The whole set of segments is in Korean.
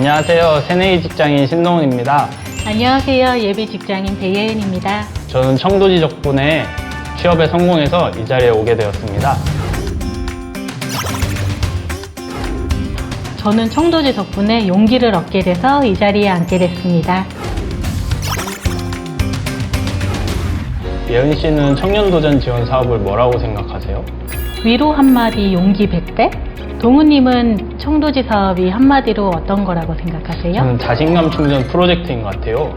안녕하세요. 새내기 직장인 신동훈입니다. 안녕하세요. 예비 직장인 배예은입니다. 저는 청도지 덕분에 취업에 성공해서 이 자리에 오게 되었습니다. 저는 청도지 덕분에 용기를 얻게 돼서 이 자리에 앉게 됐습니다. 예은 씨는 청년도전 지원 사업을 뭐라고 생각하세요? 위로 한마디 용기 100배? 동훈님은 청도지 사업이 한마디로 어떤 거라고 생각하세요? 저는 자신감 충전 프로젝트인 것 같아요.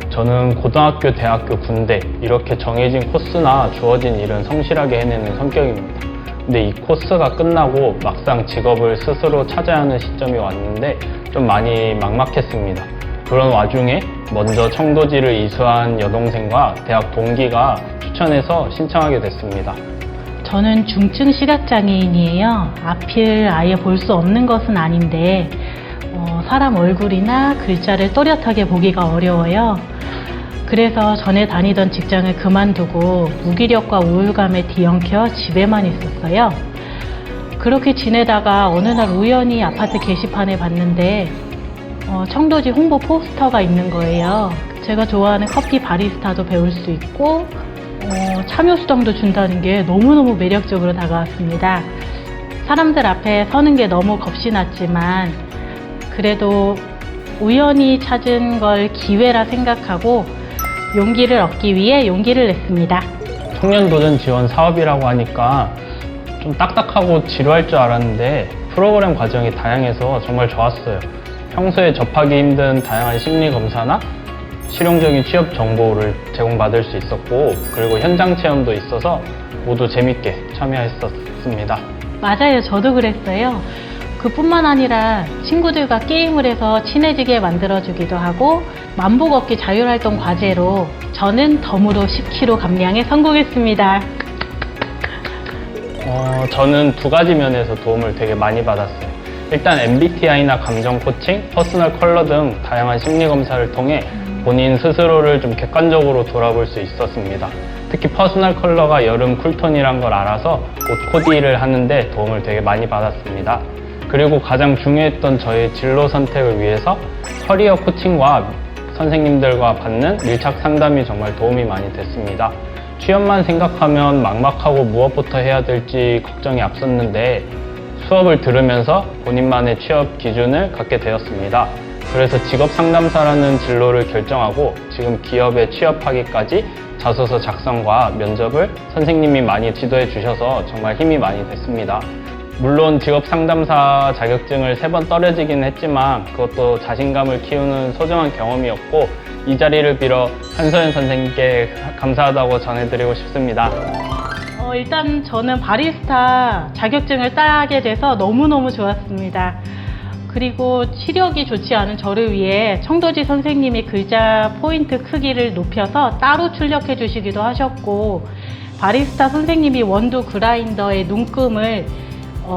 저는 고등학교, 대학교, 군대 이렇게 정해진 코스나 주어진 일은 성실하게 해내는 성격입니다. 근데 이 코스가 끝나고 막상 직업을 스스로 찾아야 하는 시점이 왔는데 좀 많이 막막했습니다. 그런 와중에 먼저 청도지를 이수한 여동생과 대학 동기가 추천해서 신청하게 됐습니다. 저는 중증 시각장애인이에요. 앞을 아예 볼 수 없는 것은 아닌데 사람 얼굴이나 글자를 또렷하게 보기가 어려워요. 그래서 전에 다니던 직장을 그만두고 무기력과 우울감에 뒤엉켜 집에만 있었어요. 그렇게 지내다가 어느 날 우연히 아파트 게시판에 봤는데 청도지 홍보 포스터가 있는 거예요. 제가 좋아하는 커피 바리스타도 배울 수 있고 참여수당도 준다는 게 너무너무 매력적으로 다가왔습니다. 사람들 앞에 서는 게 너무 겁이 났지만 그래도 우연히 찾은 걸 기회라 생각하고 용기를 얻기 위해 용기를 냈습니다. 청년도전 지원 사업이라고 하니까 좀 딱딱하고 지루할 줄 알았는데 프로그램 과정이 다양해서 정말 좋았어요. 평소에 접하기 힘든 다양한 심리 검사나 실용적인 취업 정보를 제공받을 수 있었고 그리고 현장 체험도 있어서 모두 재밌게 참여했었습니다. 맞아요. 저도 그랬어요. 그뿐만 아니라 친구들과 게임을 해서 친해지게 만들어주기도 하고 만보 걷기 자율활동 과제로 저는 덤으로 10kg 감량에 성공했습니다. 저는 두 가지 면에서 도움을 되게 많이 받았어요. 일단 MBTI나 감정 코칭, 퍼스널 컬러 등 다양한 심리 검사를 통해 본인 스스로를 좀 객관적으로 돌아볼 수 있었습니다. 특히 퍼스널 컬러가 여름 쿨톤이란 걸 알아서 옷 코디를 하는데 도움을 되게 많이 받았습니다. 그리고 가장 중요했던 저의 진로 선택을 위해서 커리어 코칭과 선생님들과 받는 밀착 상담이 정말 도움이 많이 됐습니다. 취업만 생각하면 막막하고 무엇부터 해야 될지 걱정이 앞섰는데 수업을 들으면서 본인만의 취업 기준을 갖게 되었습니다. 그래서 직업상담사라는 진로를 결정하고 지금 기업에 취업하기까지 자소서 작성과 면접을 선생님이 많이 지도해 주셔서 정말 힘이 많이 됐습니다. 물론 직업상담사 자격증을 3번 떨어지긴 했지만 그것도 자신감을 키우는 소중한 경험이었고 이 자리를 빌어 한소연 선생님께 감사하다고 전해드리고 싶습니다. 일단 저는 바리스타 자격증을 따게 돼서 너무너무 좋았습니다. 그리고 시력이 좋지 않은 저를 위해 청도지 선생님이 글자 포인트 크기를 높여서 따로 출력해 주시기도 하셨고 바리스타 선생님이 원두 그라인더의 눈금을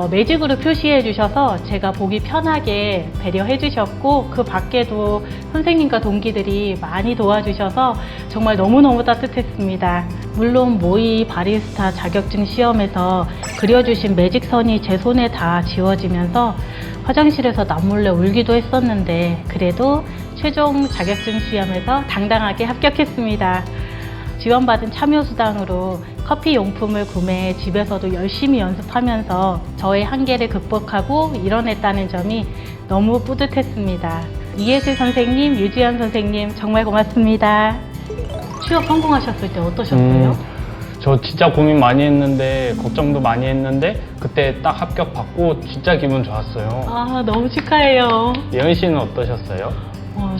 매직으로 표시해 주셔서 제가 보기 편하게 배려해 주셨고 그 밖에도 선생님과 동기들이 많이 도와주셔서 정말 너무너무 따뜻했습니다. 물론 모의 바리스타 자격증 시험에서 그려주신 매직선이 제 손에 다 지워지면서 화장실에서 남몰래 울기도 했었는데 그래도 최종 자격증 시험에서 당당하게 합격했습니다. 지원받은 참여수당으로 커피 용품을 구매해 집에서도 열심히 연습하면서 저의 한계를 극복하고 이뤄냈다는 점이 너무 뿌듯했습니다. 이예슬 선생님, 유지연 선생님 정말 고맙습니다. 취업 성공하셨을 때 어떠셨어요? 저 진짜 고민 많이 했는데 걱정도 많이 했는데 그때 딱 합격받고 진짜 기분 좋았어요. 너무 축하해요. 예은 씨는 어떠셨어요?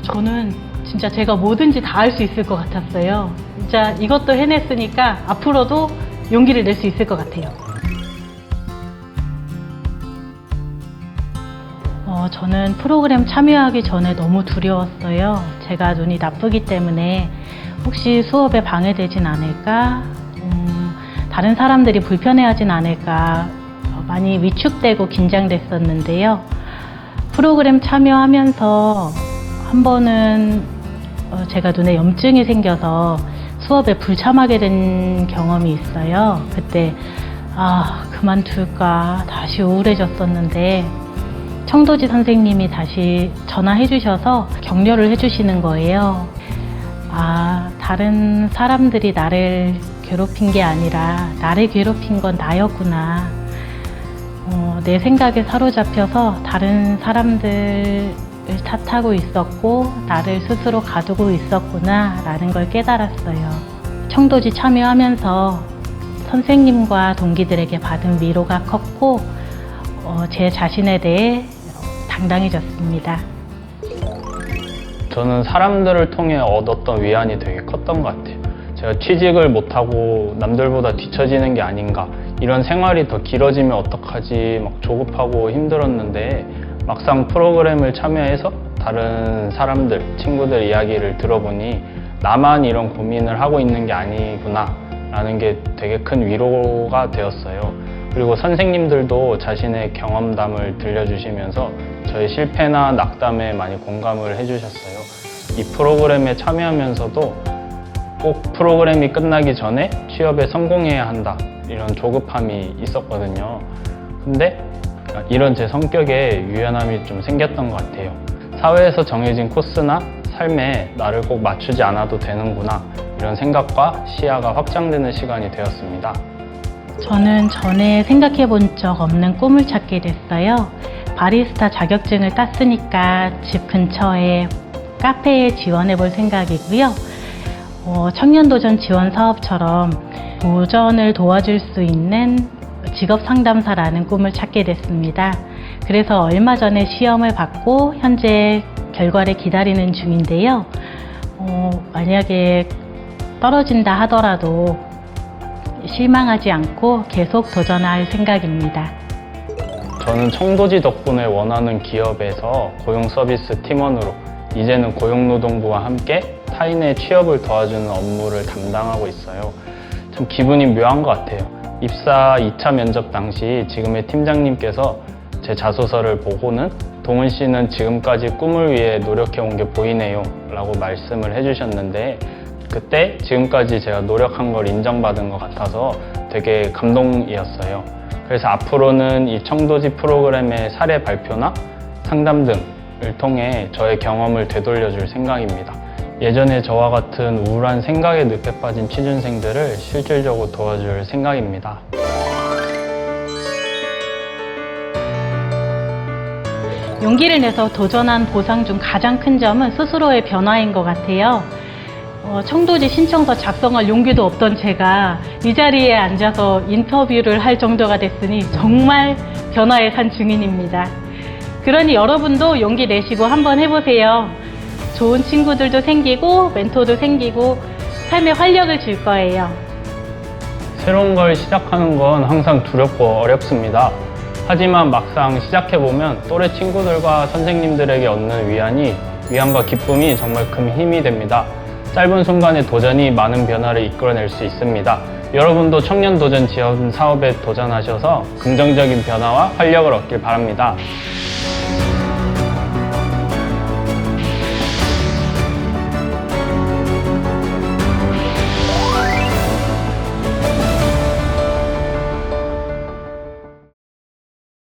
저는 진짜 제가 뭐든지 다 할 수 있을 것 같았어요. 진짜 이것도 해냈으니까 앞으로도 용기를 낼 수 있을 것 같아요. 저는 프로그램 참여하기 전에 너무 두려웠어요. 제가 눈이 나쁘기 때문에 혹시 수업에 방해되진 않을까? 다른 사람들이 불편해하진 않을까? 많이 위축되고 긴장됐었는데요. 프로그램 참여하면서 한 번은 제가 눈에 염증이 생겨서 수업에 불참하게 된 경험이 있어요. 그때 그만둘까 다시 우울해졌었는데 청도지 선생님이 다시 전화해 주셔서 격려를 해 주시는 거예요. 아, 다른 사람들이 나를 괴롭힌 게 아니라 나를 괴롭힌 건 나였구나. 내 생각에 사로잡혀서 다른 사람들을 탓하고 있었고 나를 스스로 가두고 있었구나 라는 걸 깨달았어요. 청도지 참여하면서 선생님과 동기들에게 받은 위로가 컸고 제 자신에 대해 당당해졌습니다. 저는 사람들을 통해 얻었던 위안이 되게 컸던 것 같아요. 제가 취직을 못하고 남들보다 뒤처지는 게 아닌가, 이런 생활이 더 길어지면 어떡하지 막 조급하고 힘들었는데 막상 프로그램을 참여해서 다른 사람들, 친구들 이야기를 들어보니 나만 이런 고민을 하고 있는 게 아니구나 라는 게 되게 큰 위로가 되었어요. 그리고 선생님들도 자신의 경험담을 들려주시면서 저의 실패나 낙담에 많이 공감을 해주셨어요. 이 프로그램에 참여하면서도 꼭 프로그램이 끝나기 전에 취업에 성공해야 한다, 이런 조급함이 있었거든요. 근데 이런 제 성격에 유연함이 좀 생겼던 것 같아요. 사회에서 정해진 코스나 삶에 나를 꼭 맞추지 않아도 되는구나, 이런 생각과 시야가 확장되는 시간이 되었습니다. 저는 전에 생각해 본 적 없는 꿈을 찾게 됐어요. 바리스타 자격증을 땄으니까 집 근처에 카페에 지원해 볼 생각이고요. 청년도전 지원 사업처럼 도전을 도와줄 수 있는 직업 상담사라는 꿈을 찾게 됐습니다. 그래서 얼마 전에 시험을 받고 현재 결과를 기다리는 중인데요. 만약에 떨어진다 하더라도 실망하지 않고 계속 도전할 생각입니다. 저는 청도지 덕분에 원하는 기업에서 고용 서비스 팀원으로 이제는 고용노동부와 함께 타인의 취업을 도와주는 업무를 담당하고 있어요. 참 기분이 묘한 것 같아요. 입사 2차 면접 당시 지금의 팀장님께서 제 자소서를 보고는 동은 씨는 지금까지 꿈을 위해 노력해온 게 보이네요 라고 말씀을 해주셨는데, 그때 지금까지 제가 노력한 걸 인정받은 것 같아서 되게 감동이었어요. 그래서 앞으로는 이 청도지 프로그램의 사례 발표나 상담 등을 통해 저의 경험을 되돌려줄 생각입니다. 예전에 저와 같은 우울한 생각에 늪에 빠진 취준생들을 실질적으로 도와줄 생각입니다. 용기를 내서 도전한 보상 중 가장 큰 점은 스스로의 변화인 것 같아요. 청도지 신청서 작성할 용기도 없던 제가 이 자리에 앉아서 인터뷰를 할 정도가 됐으니 정말 변화의 산 증인입니다. 그러니 여러분도 용기 내시고 한번 해보세요. 좋은 친구들도 생기고 멘토도 생기고 삶에 활력을 줄 거예요. 새로운 걸 시작하는 건 항상 두렵고 어렵습니다. 하지만 막상 시작해보면 또래 친구들과 선생님들에게 얻는 위안과 기쁨이 정말 큰 힘이 됩니다. 짧은 순간의 도전이 많은 변화를 이끌어낼 수 있습니다. 여러분도 청년 도전 지원 사업에 도전하셔서 긍정적인 변화와 활력을 얻길 바랍니다.